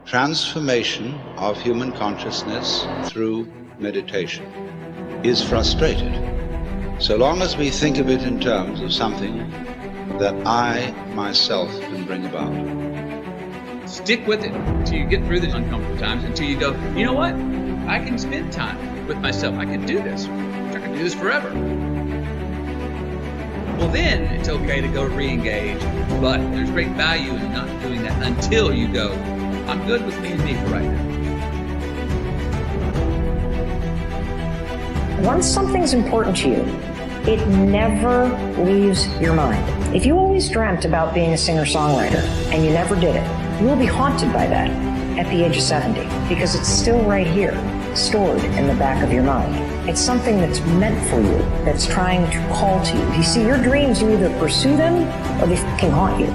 transformation of human consciousness through meditation is frustrated so long as we think of it in terms of something that I myself can bring about. Stick with it until you get through the uncomfortable times, until you go, you know what? I can spend time with myself. I can do this. I can do this forever. Well, then it's okay to go re-engage, but there's great value in not doing that until you go, I'm good with me and me for right now. Once something's important to you, it never leaves your mind. If you always dreamt about being a singer-songwriter and you never did it, you will be haunted by that at the age of 70 because it's still right here, stored in the back of your mind. It's something that's meant for you, that's trying to call to you. You see, your dreams, you either pursue them or they fucking haunt you.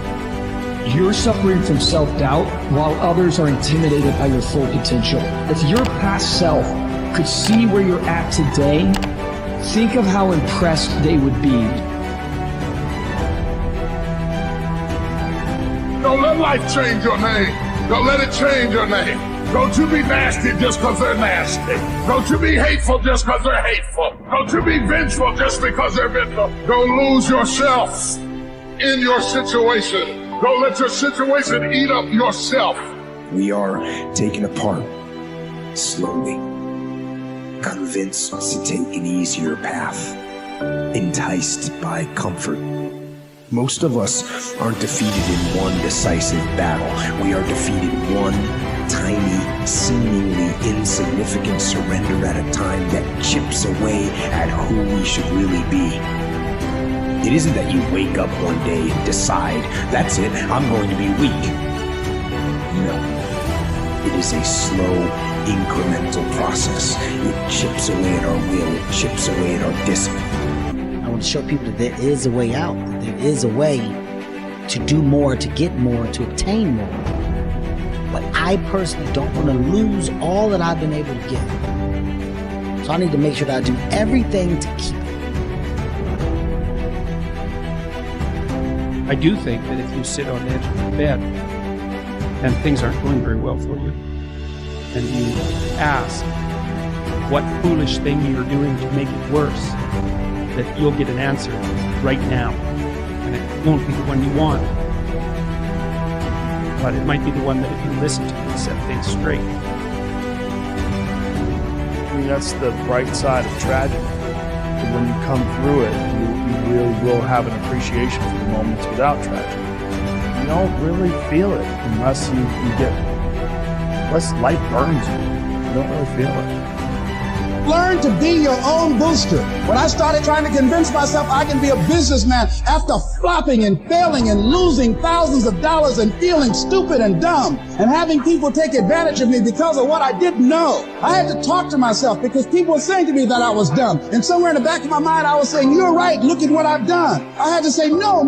You're suffering from self-doubt while others are intimidated by your full potential. If your past self could see where you're at today, think of how impressed they would be. Don't let life change your name. Don't let it change your name. Don't you be nasty just because they're nasty. Don't you be hateful just because they're hateful. Don't you be vengeful just because they're vengeful. Don't lose yourself in your situation. Don't let your situation eat up yourself. We are taken apart slowly, convinced to take an easier path, enticed by comfort. Most of us aren't defeated in one decisive battle. We are defeated one tiny, seemingly insignificant surrender at a time that chips away at who we should really be. It isn't that you wake up one day and decide, that's it, I'm going to be weak. No. It is a slow, incremental process. It chips away at our will. It chips away at our discipline. I want to show people that there is a way out. That there is a way to do more, to get more, to obtain more. But I personally don't want to lose all that I've been able to get. So I need to make sure that I do everything to keep it. I do think that if you sit on the edge of the bed and things aren't going very well for you, and you ask what foolish thing you're doing to make it worse, that you'll get an answer right now. And it won't be the one you want, but it might be the one that if you listen to will set things straight. I mean, that's the bright side of tragedy. And when you come through it, you really will have an appreciation for the moments without tragedy. You don't really feel it unless unless life burns you. You don't really feel it. Learn to be your own booster. When I started trying to convince myself I can be a businessman after flopping and failing and losing thousands of dollars and feeling stupid and dumb and having people take advantage of me because of what I didn't know, I had to talk to myself because people were saying to me that I was dumb. And somewhere in the back of my mind, I was saying, you're right, look at what I've done. I had to say, no,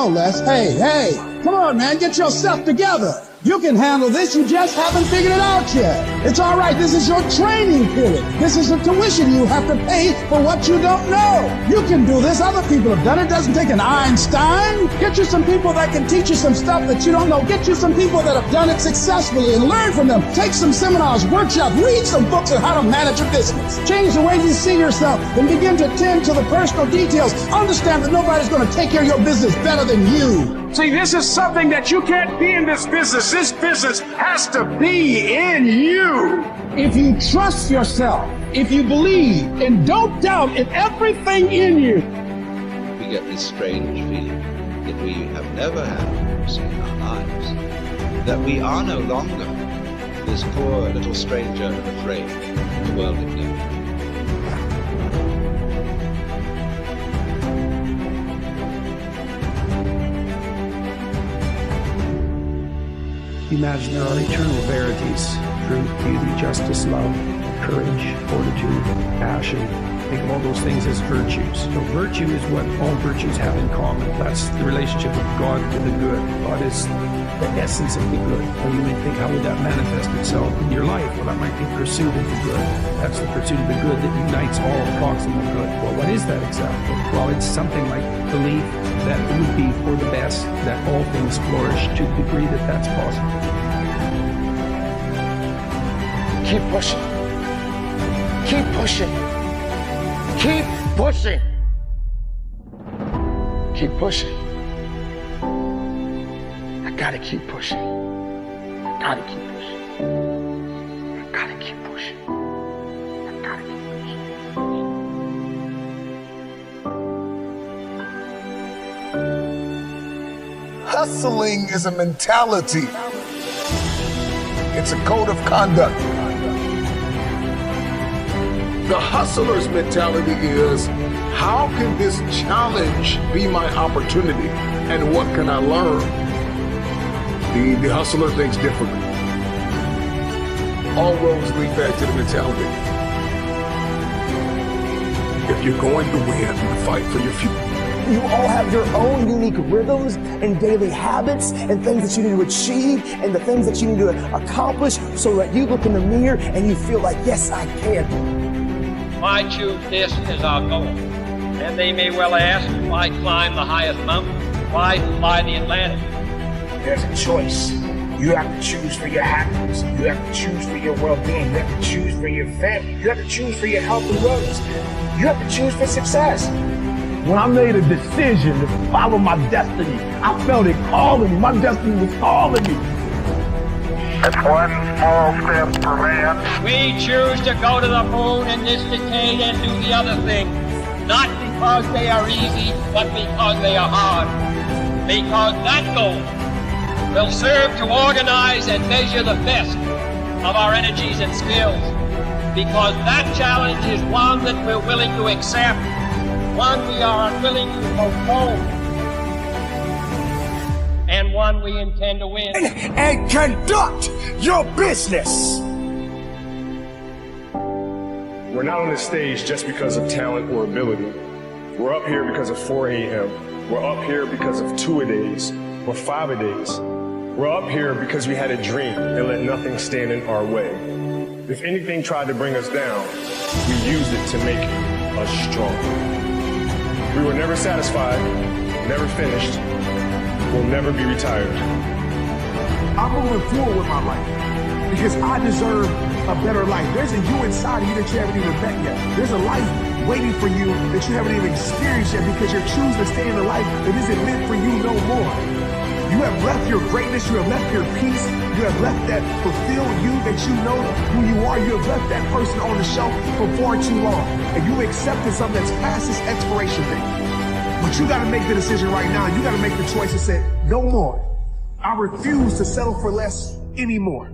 Les. Hey, come on, man, get yourself together. You can handle this, you just haven't figured it out yet. It's all right, this is your training period. This is the tuition you have to pay for what you don't know. You can do this, other people have done it. It doesn't take an Einstein. Get you some people that can teach you some stuff that you don't know. Get you some people that have done it successfully and learn from them. Take some seminars, workshops, read some books on how to manage a business. Change the way you see yourself and begin to tend to the personal details. Understand that nobody's going to take care of your business better than you. See, this is something that you can't be in this business. This business has to be in you. If you trust yourself, if you believe, and don't doubt in everything in you. We get this strange feeling that we have never had in our lives, that we are no longer this poor little stranger and afraid of the world in there. Imagine there are eternal verities: truth, beauty, justice, love, courage, fortitude, passion. Think of all those things as virtues. So virtue is what all virtues have in common. That's the relationship of God to the good. God is the essence of the good. And you may think, how would that manifest itself in your life? Well, that might be pursuit of the good. That's the pursuit of the good that unites all proximal good. Well, what is that exactly? Well, it's something like belief that it would be for the best, that all things flourish to the degree that that's possible. Keep pushing. Keep pushing. Keep pushing. Keep pushing. I gotta keep pushing. I gotta keep pushing. I gotta keep pushing. I gotta keep pushing. Hustling is a mentality. It's a code of conduct. The hustler's mentality is, how can this challenge be my opportunity? And what can I learn? The hustler thinks differently. All roads lead back to the mentality. If you're going to win, fight for your future. You all have your own unique rhythms and daily habits and things that you need to achieve and the things that you need to accomplish so that you look in the mirror and you feel like, yes, I can. Why choose this as our goal? And they may well ask, why climb the highest mountain? Why fly the Atlantic? There's a choice. You have to choose for your happiness. You have to choose for your well-being. You have to choose for your family. You have to choose for your health and wellness. You have to choose for success. When I made a decision to follow my destiny, I felt it calling me. My destiny was calling me. It's one small step for man. We choose to go to the moon in this decade and do the other things, not because they are easy, but because they are hard. Because that goal will serve to organize and measure the best of our energies and skills. Because that challenge is one that we're willing to accept, one we are unwilling to postpone, and one we intend to win. And conduct your business. We're not on the stage just because of talent or ability. We're up here because of 4 a.m. We're up here because of 2-a-days or 5-a-days. We're up here because we had a dream and let nothing stand in our way. If anything tried to bring us down, we used it to make us strong. We were never satisfied, never finished, will never be retired. I'm moving forward with my life because I deserve a better life. There's a you inside of you that you haven't even met yet. There's a life waiting for you that you haven't even experienced yet because you're choosing to stay in a life that isn't meant for you no more. You have left your greatness, you have left your peace, you have left that fulfilled you that you know who you are. You have left that person on the shelf for far too long. And you accepted something that's past its expiration date. But you gotta make the decision right now. You gotta make the choice to say, no more. I refuse to settle for less anymore.